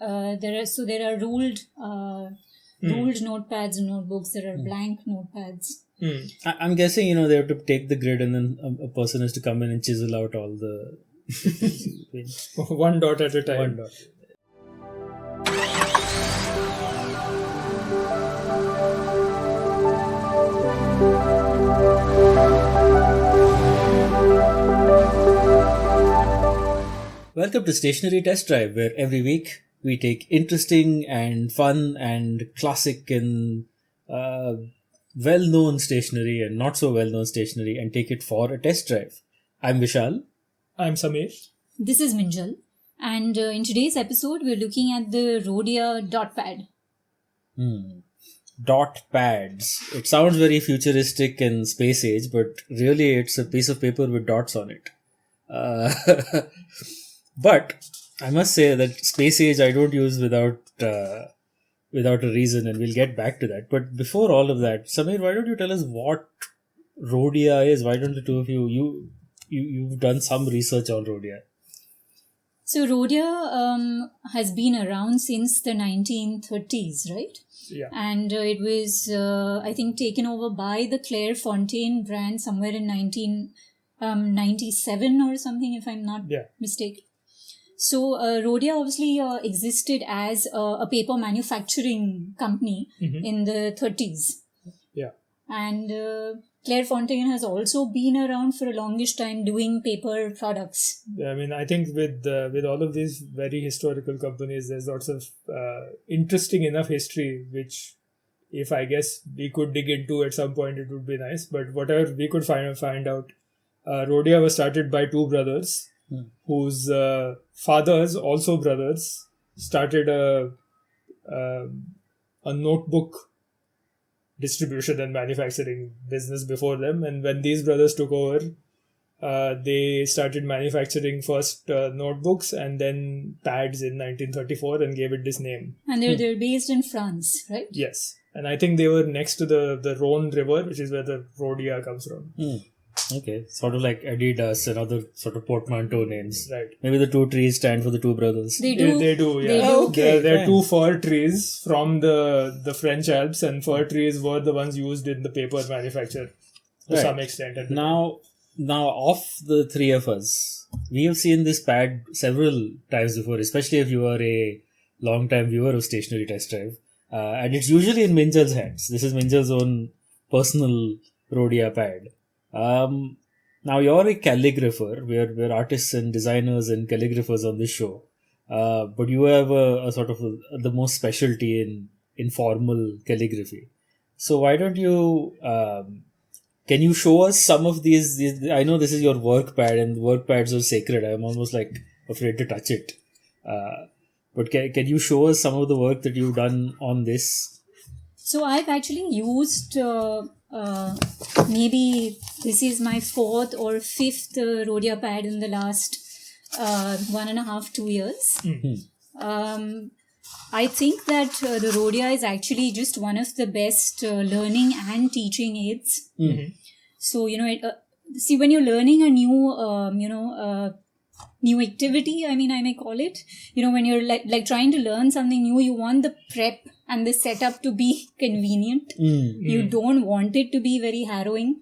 There are ruled notepads and notebooks. There are blank notepads. I'm guessing, they have to take the grid and then a person has to come in and chisel out all the one dot at a time. One dot. Welcome to Stationery Test Drive, where every week we take interesting and fun and classic and well-known stationery and not so well-known stationery and take it for a test drive. I'm Vishal. I'm Samir. This is Minjal. And in today's episode, we're looking at the Rhodia Dot Pad. Dot pads. It sounds very futuristic and space age, but really it's a piece of paper with dots on it. But I must say that space age I don't use without a reason, and we'll get back to that. But before all of that, Samir, why don't you tell us what Rhodia is? Why don't the two of you've done some research on Rhodia? So Rhodia has been around since the 1930s, right? Yeah. And it was, I think, taken over by the Clairefontaine brand somewhere in 1997 or something, if I'm not mistaken. So Rhodia obviously existed as a paper manufacturing company in the 30s. Yeah. And Clairefontaine has also been around for a longish time doing paper products. Yeah, I mean, I think with all of these very historical companies, there's lots of interesting enough history, which if I guess we could dig into at some point, it would be nice. But whatever we could find out, Rhodia was started by two brothers whose fathers, also brothers, started a notebook distribution and manufacturing business before them. And when these brothers took over, they started manufacturing first notebooks and then pads in 1934 and gave it this name. And they're based in France, right? Yes. And I think they were next to the Rhone River, which is where the Rhodia comes from. Okay, sort of like Adidas and other sort of portmanteau names. Right. Maybe the two trees stand for the two brothers. They do, yeah. They do. Okay, They're two fir trees from the French Alps, and fir trees were the ones used in the paper manufacture to some extent. Now, of the three of us, we have seen this pad several times before, especially if you are a long-time viewer of Stationery Test Drive. And it's usually in Minjal's hands. This is Minjal's own personal Rhodia pad. Now you're a calligrapher. We're artists and designers and calligraphers on this show. But you have a sort of the most specialty in formal calligraphy. So why don't you, can you show us some of these? I know this is your work pad and work pads are sacred. I'm almost like afraid to touch it. But can you show us some of the work that you've done on this? So I've actually used, maybe this is my fourth or fifth Rhodia pad in the last 1.5-2 years. I think that the Rhodia is actually just one of the best learning and teaching aids. So, see, when you're learning a new, new activity, I may call it, when you're like trying to learn something new, you want the prep and the setup to be convenient. You don't want it to be very harrowing.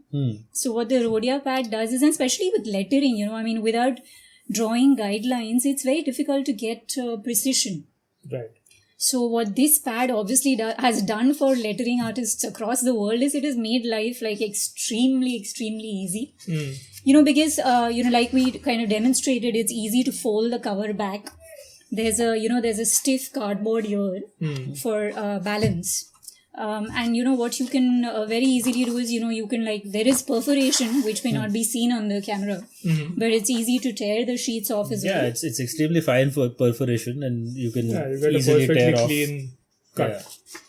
So what the Rhodia pad does is, and especially with lettering, without drawing guidelines, it's very difficult to get precision. Right. So what this pad obviously has done for lettering artists across the world is it has made life like extremely, extremely easy. Because, like we kind of demonstrated, it's easy to fold the cover back. There's a stiff cardboard here for balance. And what you can very easily do is, you can there is perforation, which may not be seen on the camera, but it's easy to tear the sheets off as well. Yeah, it's extremely fine for perforation and you can easily a perfectly tear off. Clean cut. Yeah.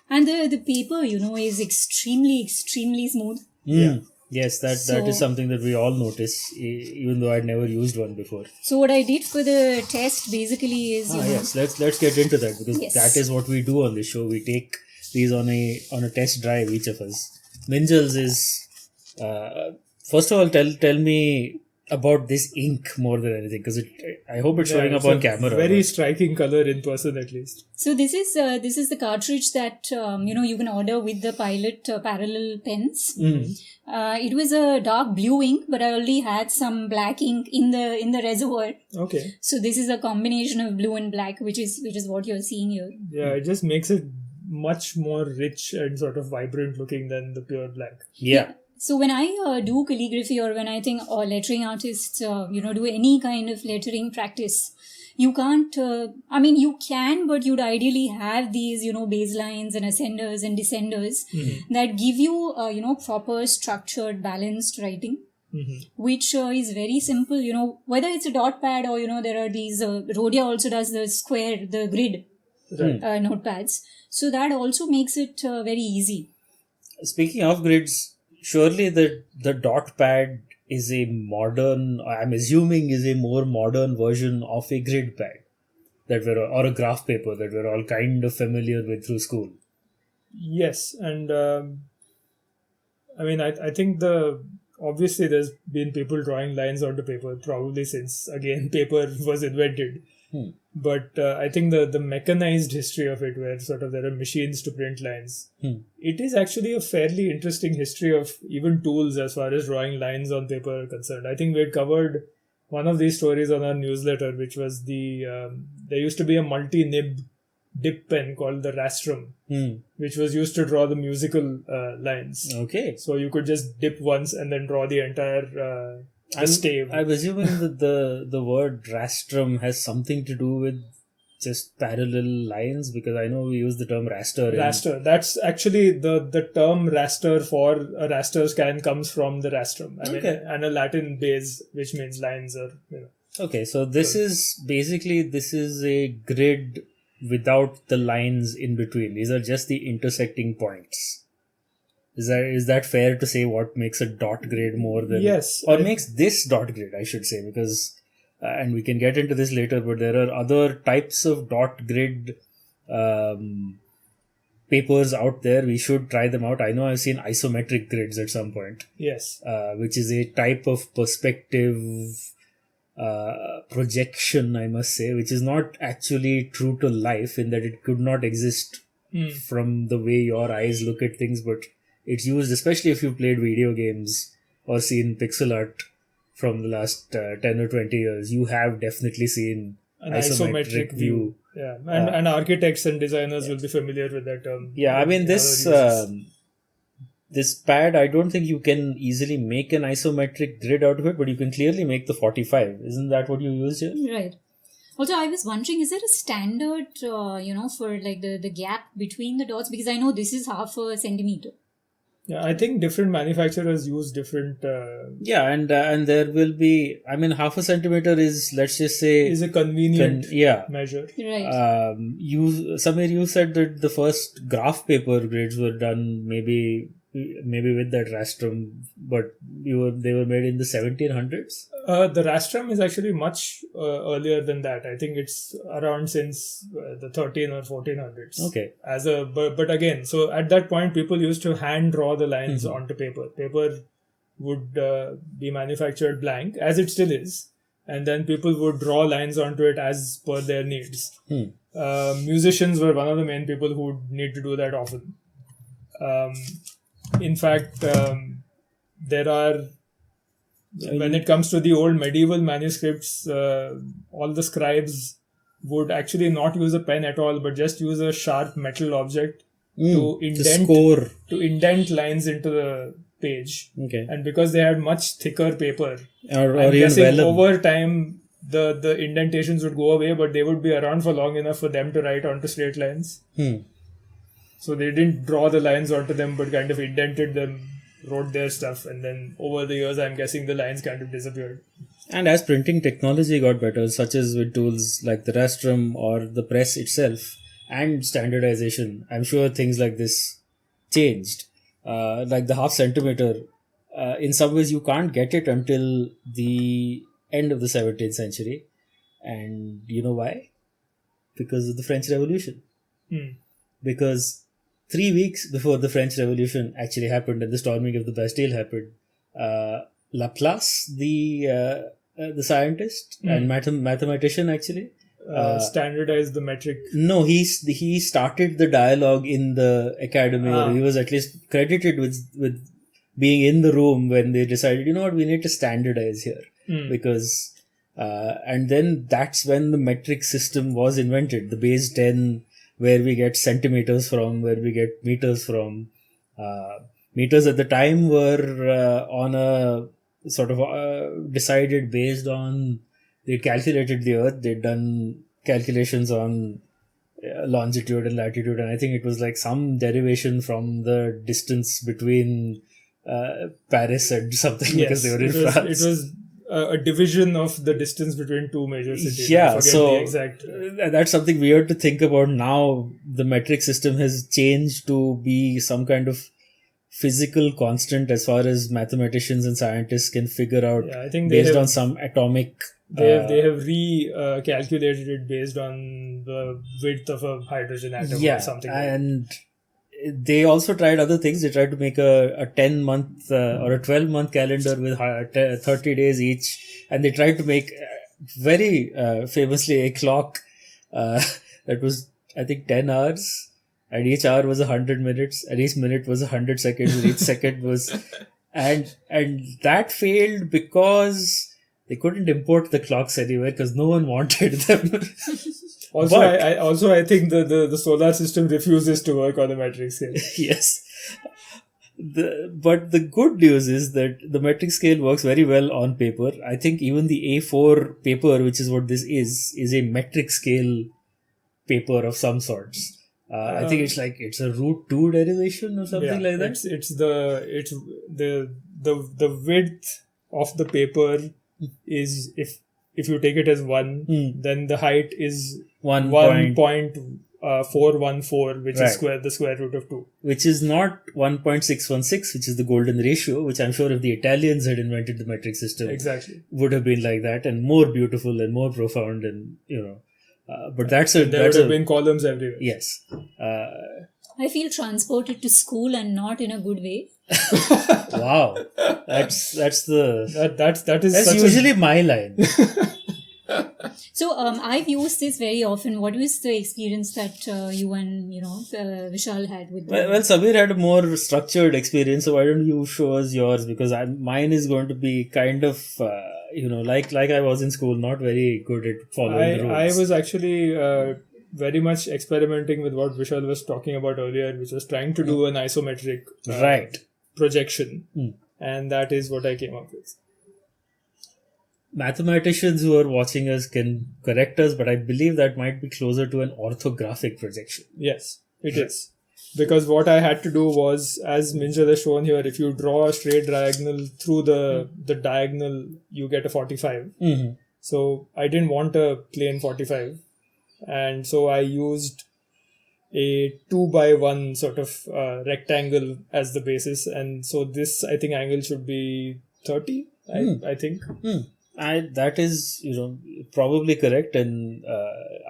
And the paper, is extremely, extremely smooth. Yes, that is something that we all notice, even though I'd never used one before. So what I did for the test basically is, yes, let's get into that, because that is what we do on this show. We take these on a test drive, each of us. Minjal's is first of all, tell me about this ink more than anything, because I hope it's showing up it's on a camera. Very striking color in person, at least. So this is the cartridge that you can order with the Pilot parallel pens. It was a dark blue ink, but I already had some black ink in the reservoir. Okay. So this is a combination of blue and black, which is what you're seeing here. Yeah, it just makes it much more rich and sort of vibrant looking than the pure black. Yeah. So when I do calligraphy, or when I think lettering artists, do any kind of lettering practice, you can't, you can, but you'd ideally have these, baselines and ascenders and descenders that give you, proper structured, balanced writing. Which is very simple, whether it's a dot pad or, there are these, Rhodia also does the grid notepads. So that also makes it very easy. Speaking of grids, surely the dot pad is a modern, I'm assuming is a more modern version of a grid pad or a graph paper that we're all kind of familiar with through school. Yes, and I think obviously there's been people drawing lines onto paper probably since, again, paper was invented. But I think the mechanized history of it, where sort of there are machines to print lines, it is actually a fairly interesting history of even tools as far as drawing lines on paper are concerned. I think we had covered one of these stories on our newsletter, which was there used to be a multi-nib dip pen called the Rastrum, which was used to draw the musical lines. Okay. So you could just dip once and then draw the entire stave. I'm assuming that the word rastrum has something to do with just parallel lines, because I know we use the term raster. Raster. That's actually the term raster for a raster scan comes from the rastrum. And a Latin base, which means lines or. Okay, so this is a grid without the lines in between. These are just the intersecting points. Is that fair to say? What makes a dot grid more than... Yes. Or makes this dot grid, I should say, because... and we can get into this later, but there are other types of dot grid papers out there. We should try them out. I know I've seen isometric grids at some point. Yes. Which is a type of perspective projection, I must say, which is not actually true to life in that it could not exist from the way your eyes look at things, but it's used, especially if you've played video games or seen pixel art from the last 10 or 20 years. You have definitely seen an isometric view. Yeah, and architects and designers will be familiar with that term. Yeah, I mean, this pad, I don't think you can easily make an isometric grid out of it, but you can clearly make the 45. Isn't that what you used here? Right. Also, I was wondering, is there a standard, for like the gap between the dots? Because I know this is 0.5 centimeter. Yeah, I think different manufacturers use different... and there will be... I mean, 0.5 centimeter is, let's just say... is a convenient measure. Right. Samir, you said that the first graph paper grids were done maybe with that rastrum, but they were made in the 1700s? The rastrum is actually much earlier than that. I think it's around since the 13 or 1400s. Okay. But again, so at that point, people used to hand draw the lines onto paper. Paper would be manufactured blank, as it still is, and then people would draw lines onto it as per their needs. Musicians were one of the main people who would need to do that often. In fact, there are, when it comes to the old medieval manuscripts, all the scribes would actually not use a pen at all, but just use a sharp metal object to indent lines into the page. Okay. And because they had much thicker paper, I'm guessing over time the indentations would go away, but they would be around for long enough for them to write onto straight lines. So they didn't draw the lines onto them, but kind of indented them, wrote their stuff, and then over the years, I'm guessing the lines kind of disappeared. And as printing technology got better, such as with tools like the Rastrum or the press itself, and standardization, I'm sure things like this changed. Like the 0.5 centimeter, in some ways you can't get it until the end of the 17th century. And you know why? Because of the French Revolution. Because 3 weeks before the French Revolution actually happened and the storming of the Bastille happened, Laplace, the scientist and mathematician, actually. Standardized the metric. No, he started the dialogue in the academy, or he was at least credited with being in the room when they decided, you know what, we need to standardize here because, and then that's when the metric system was invented. The base 10, where we get centimeters from, where we get meters from. Meters at the time were on a sort of decided based on. They calculated the Earth. They'd done calculations on longitude and latitude, and I think it was like some derivation from the distance between Paris and something, because they were in France. It was a division of the distance between two major cities. Yeah, so the exact. That's something weird to think about now. The metric system has changed to be some kind of physical constant as far as mathematicians and scientists can figure out, I think based on some atomic. They have recalculated it based on the width of a hydrogen atom or something. And they also tried other things. They tried to make a 10-month or a 12-month calendar with 30 days each, and they tried to make very famously a clock that was, I think, 10 hours, and each hour was 100 minutes, and each minute was 100 seconds, and each second was, and that failed because they couldn't import the clocks anywhere because no one wanted them. I think the solar system refuses to work on a metric scale. Yes. But the good news is that the metric scale works very well on paper. I think even the A4 paper, which is what this is a metric scale paper of some sorts. I think it's a root 2 derivation or something like that. It's the width of the paper is, if you take it as 1, then the height is 1.414, which is the square root of 2. Which is not 1.616, which is the golden ratio, which I'm sure if the Italians had invented the metric system, would have been like that, and more beautiful and more profound, and but there would have been columns everywhere. Yes. I feel transported to school, and not in a good way. Wow, that's usually my line. So I've used this very often. What was the experience that you and Vishal had with them? Well, Samir had a more structured experience, so why don't you show us yours? Because mine is going to be kind of like I was in school, not very good at following the rules. I was actually very much experimenting with what Vishal was talking about earlier, which was trying to do an isometric projection, and that is what I came up with. Mathematicians who are watching us can correct us, but I believe that might be closer to an orthographic projection. Yes, it is. Because what I had to do was, as Minjal has shown here, if you draw a straight diagonal through the diagonal, you get a 45. Mm-hmm. So I didn't want a plain 45. And so I used a 2x1 sort of rectangle as the basis. And so this, I think, angle should be 30, I think. That is, probably correct, and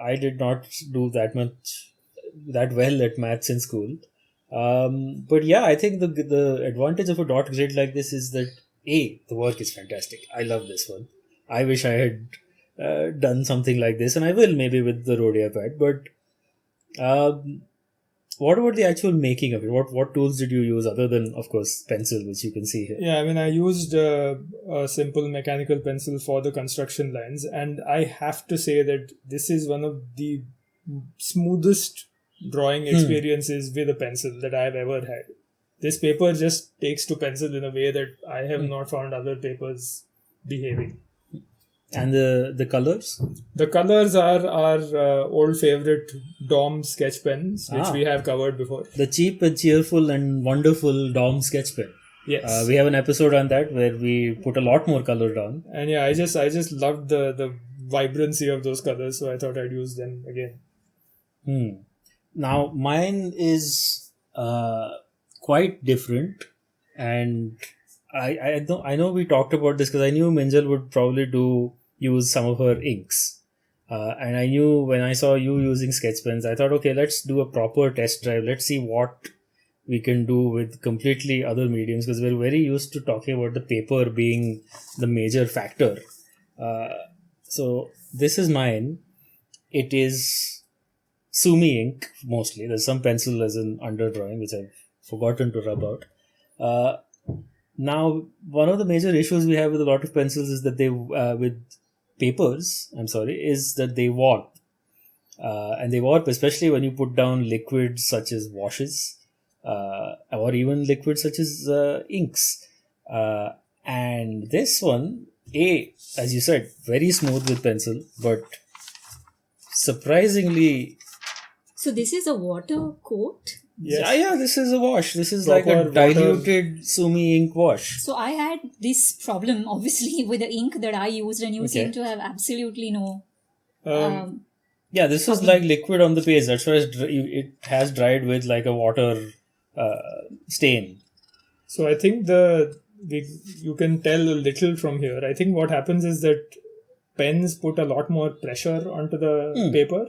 I did not do that well at maths in school. But yeah, I think the advantage of a dot grid like this is that the work is fantastic. I love this one. I wish I had done something like this, and I will maybe with the Rhodia Pad. But what about the actual making of it? What tools did you use other than, of course, pencil, which you can see here? Yeah, I mean, I used a simple mechanical pencil for the construction lines, and I have to say that this is one of the smoothest drawing experiences with a pencil that I have ever had. This paper just takes to pencil in a way that I have not found other papers behaving. And the colors? The colors are our old favorite DOM sketch pens, which we have covered before. The cheap and cheerful and wonderful DOM sketch pen. Yes. We have an episode on that where we put a lot more color down. And yeah, I just loved the vibrancy of those colors, so I thought I'd use them again. Now, mine is quite different, and I know we talked about this because I knew Minjal would probably use some of her inks. And I knew when I saw you using sketch pens, I thought, okay, let's do a proper test drive. Let's see what we can do with completely other mediums, because we're very used to talking about the paper being the major factor. So this is mine. It is Sumi ink mostly. There's some pencil as an underdrawing, which I've forgotten to rub out. Now, one of the major issues we have with a lot of pencils is that they, with papers, is that they warp. And they warp, especially when you put down liquids such as washes, or even liquids such as inks. And this one, as you said, very smooth with pencil, but surprisingly... So this is a water coat? Yes. Yeah, this is a wash. This is Proper like a diluted Sumi ink wash. So I had this problem, obviously, with the ink that I used, and you Okay. seem to have absolutely no... Yeah, this is like liquid on the page. That's why it has dried with like a water stain. So I think you can tell a little from here. I think what happens is that pens put a lot more pressure onto the paper,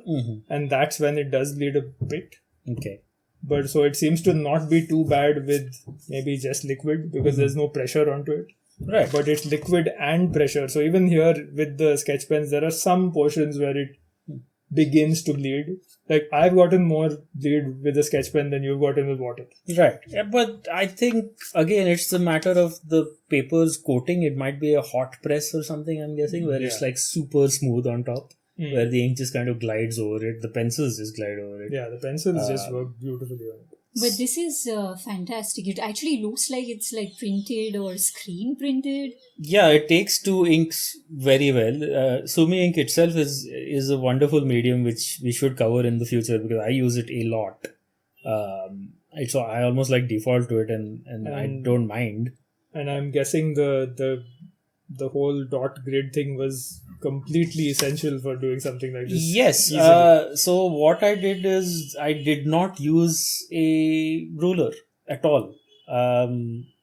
and that's when it does bleed a bit. Okay. But so it seems to not be too bad with maybe just liquid, because there's no pressure onto it. Right. But it's liquid and pressure. So even here with the sketch pens, there are some portions where it begins to bleed. Like I've gotten more bleed with a sketch pen than you've gotten with water. Right. Yeah, but I think, again, it's a matter of the paper's coating. It might be a hot press or something, I'm guessing, where it's like super smooth on top, where the ink just kind of glides over it. The pencils just glide over it. Yeah, the pencils just work beautifully on it. But this is fantastic. It actually looks like it's like printed or screen printed. Yeah, it takes two inks very well. Sumi ink itself is a wonderful medium which we should cover in the future, because I use it a lot. So I almost like default to it, and I don't mind. And I'm guessing the whole dot grid thing was completely essential for doing something like this. Yes. So what I did is I did not use a ruler at all.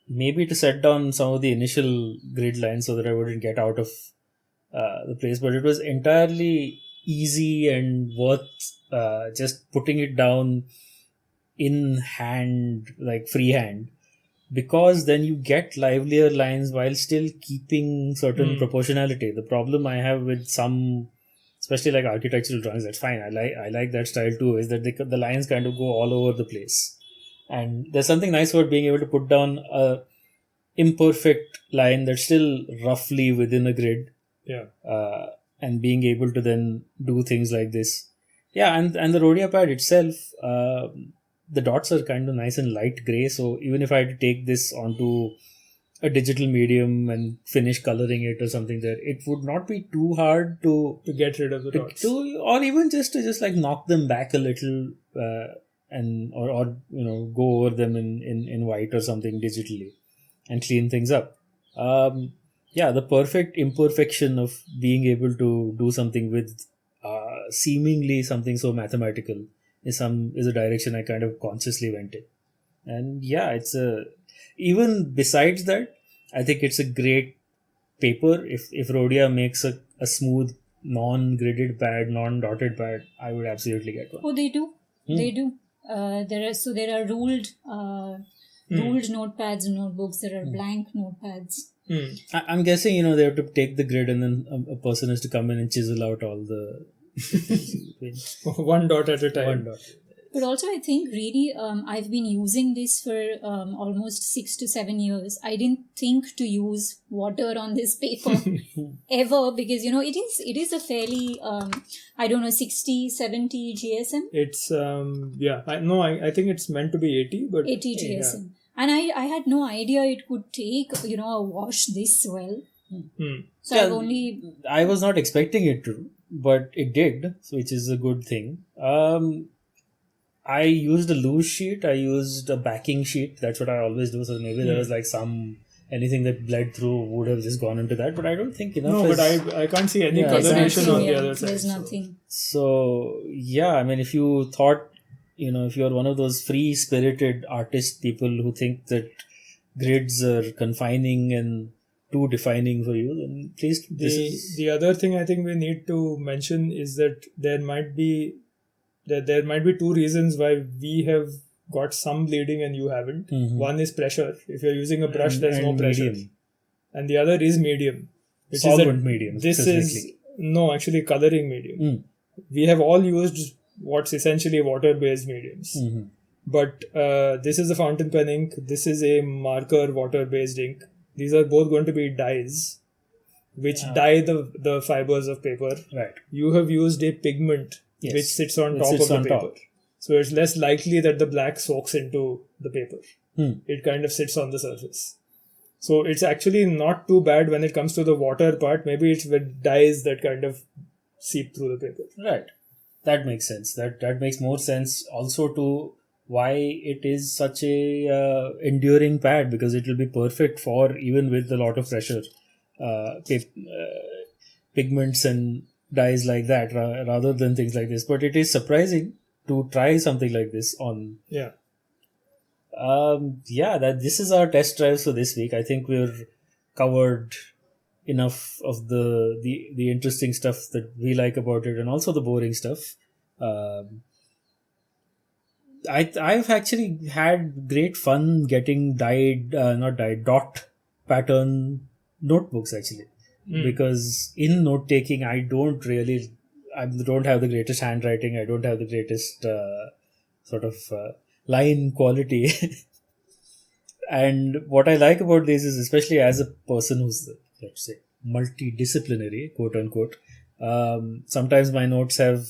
Maybe to set down some of the initial grid lines so that I wouldn't get out of the place, but it was entirely easy and worth just putting it down in hand, like freehand, because then you get livelier lines while still keeping certain proportionality. The problem I have with some, especially like architectural drawings, that's fine. I like that style too, is that the lines kind of go all over the place. And there's something nice about being able to put down a imperfect line that's still roughly within a grid. Yeah. And being able to then do things like this. Yeah, and the Rhodia pad itself, the dots are kind of nice and light grey, so even if I had to take this onto a digital medium and finish coloring it or something there, it would not be too hard to get rid of the dots. Or even just to just like knock them back a little and or go over them in white or something digitally and clean things up. The perfect imperfection of being able to do something with seemingly something so mathematical is a direction I kind of consciously went in. And yeah, even besides that, I think it's a great paper. If Rhodia makes a smooth, non-gridded pad, non-dotted pad, I would absolutely get one. Oh, they do. They do. There are ruled notepads and notebooks. There are blank notepads. I'm guessing, they have to take the grid and then a person has to come in and chisel out all the one dot at a time. One dot. But also, I think really, I've been using this for almost 6 to 7 years. I didn't think to use water on this paper ever, because it is a fairly 60, 70 GSM. It's I think it's meant to be 80, but 80 GSM. And I had no idea it could take a wash this well. So I was not expecting it to, but it did, which is a good thing. I used a loose sheet. I used a backing sheet. That's what I always do. So maybe there was like anything that bled through would have just gone into that. But I don't think enough. No, but I can't see any coloration on the other side. There's nothing. So yeah, I mean, if you thought, if you're one of those free-spirited artist people who think that grids are confining and too defining for you, then please. The other thing I think we need to mention is that there might be two reasons why we have got some bleeding and you haven't. Mhm. One is pressure. If you're using a brush, there's no pressure. Medium. And the other is medium. Which Solvent medium, This specifically. actually coloring medium. Mm. We have all used what's essentially water-based mediums. Mhm. But this is a fountain pen ink. This is a marker water-based ink. These are both going to be dyes, which dye the fibers of paper. Right. You have used a pigment Yes. which sits on Which top sits of the on paper. top. So it's less likely that the black soaks into the paper. Hmm. It kind of sits on the surface. So it's actually not too bad when it comes to the water part. Maybe it's with dyes that kind of seep through the paper. Right. That makes sense. That makes more sense also to why it is such a enduring pad, because it will be perfect for even with a lot of pressure, pigments and dyes like that rather than things like this. But it is surprising to try something like this on. Yeah. That this is our test drives for this week. I think we're covered enough of the interesting stuff that we like about it, and also the boring stuff. I've actually had great fun getting dot pattern notebooks actually, because in note taking I don't have the greatest handwriting. I don't have the greatest line quality. And what I like about this is, especially as a person who's, let's say, multidisciplinary, quote unquote, sometimes my notes have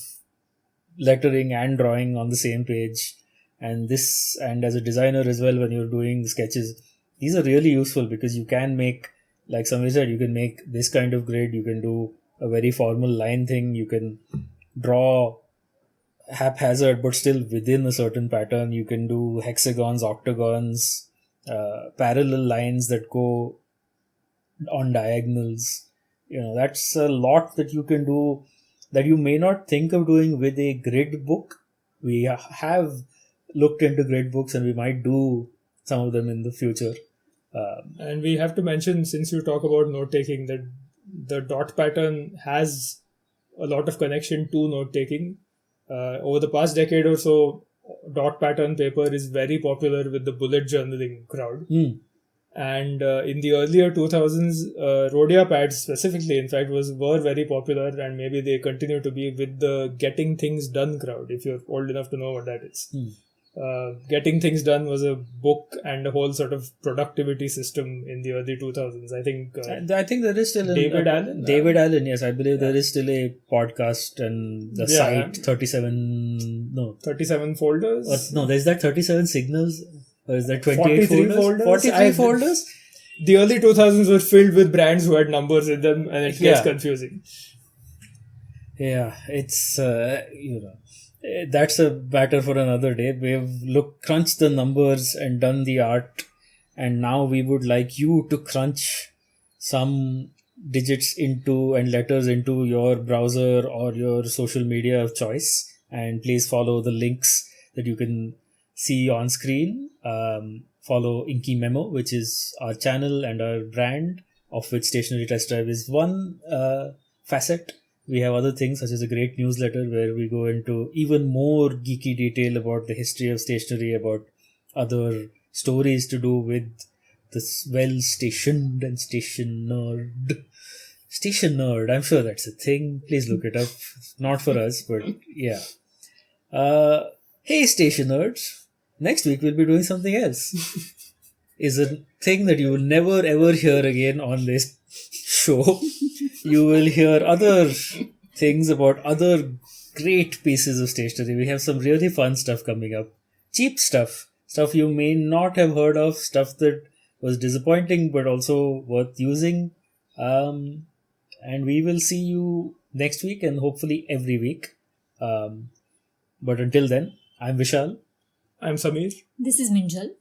lettering and drawing on the same page, and as a designer as well, when you're doing sketches, these are really useful because you can make, like somebody said, you can make this kind of grid, you can do a very formal line thing, you can draw haphazard but still within a certain pattern, you can do hexagons, octagons, parallel lines that go on diagonals. That's a lot that you can do that you may not think of doing with a grid book. We have looked into grid books and we might do some of them in the future. And we have to mention, since you talk about note taking, that the dot pattern has a lot of connection to note taking. Over the past decade or so, dot pattern paper is very popular with the bullet journaling crowd. And in the earlier 2000s, Rhodia pads specifically, in fact, were very popular, and maybe they continue to be with the Getting Things Done crowd, if you're old enough to know what that is. Getting Things Done was a book and a whole sort of productivity system in the early 2000s. I think there is still David Allen. David Allen, yes, I believe there is still a podcast and the site 37 folders. No, there's that 37 signals. Or is that 28 folders? 43 folders? The early 2000s were filled with brands who had numbers in them, and it gets confusing. Yeah, it's that's a matter for another day. We've crunched the numbers and done the art, and now we would like you to crunch some digits into and letters into your browser or your social media of choice, and please follow the links that you can see on screen. Follow Inky Memo, which is our channel and our brand, of which Stationery Test Drive is one facet. We have other things such as a great newsletter where we go into even more geeky detail about the history of stationery, about other stories to do with this well-stationed and station nerd. Station nerd, I'm sure that's a thing. Please look it up. Not for us, but yeah. Hey, station nerds. Next week we'll be doing something else. Is a thing that you will never ever hear again on this show. You will hear other things about other great pieces of stationery. We have some really fun stuff coming up. Cheap stuff you may not have heard of, stuff that was disappointing but also worth using. And we will see you next week and hopefully every week. But until then, I'm Vishal. I'm Samir. This is Minjal.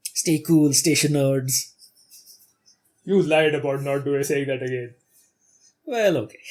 Stay cool, station nerds. You lied about not saying that again. Well, okay.